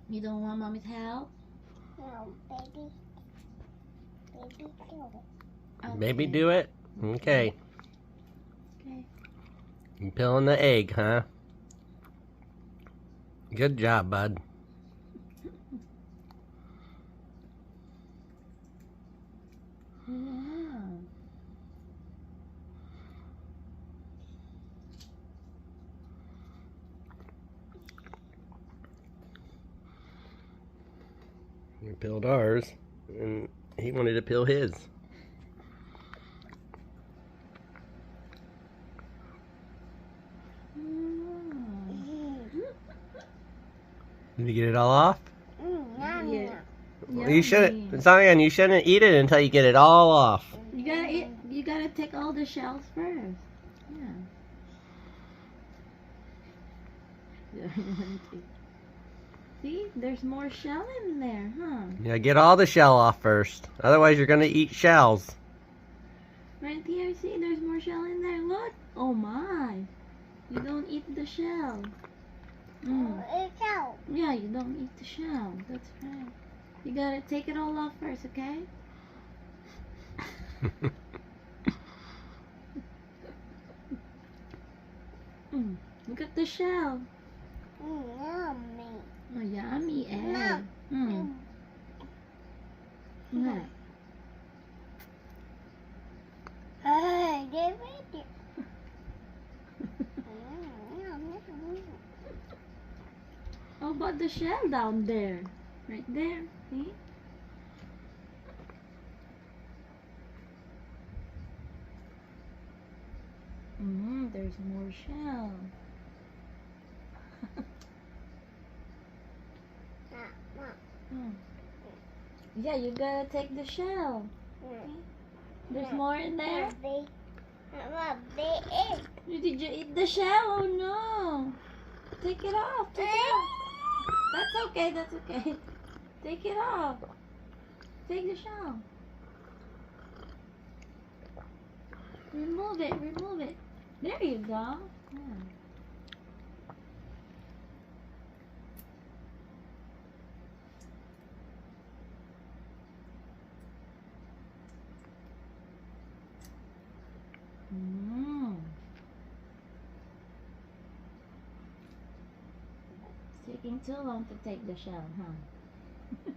You don't want mommy's help? No, baby. Baby, do it. Okay. Baby, do it? Okay. Okay. You peeling the egg, huh? Good job, bud. Wow. We peeled ours, and he wanted to peel his. Did you get it all off? Yum, Yeah. yum. You shouldn't, Zion, you shouldn't eat it until you get it all off. You gotta take all the shells first. Yeah. See, there's more shell in there, huh? Yeah, get all the shell off first. Otherwise, you're gonna eat shells. Right here, see, there's more shell in there. Look. Oh my. You don't eat the shell. It's out. Yeah, you don't eat the shell. That's right. You gotta take it all off first, okay? Look at the shell. Yummy. Oh, yummy egg. No. What? Hey, give it. How about the shell down there? Right there. See? There's more shell. Yeah, you gotta take the shell. There's more in there. Did you eat the shell? Oh no! Take it off. Take it off. That's okay. That's okay. Take it off. Take the shell. Remove it. Remove it. There you go. Yeah. It's taking too long to take the shell, huh?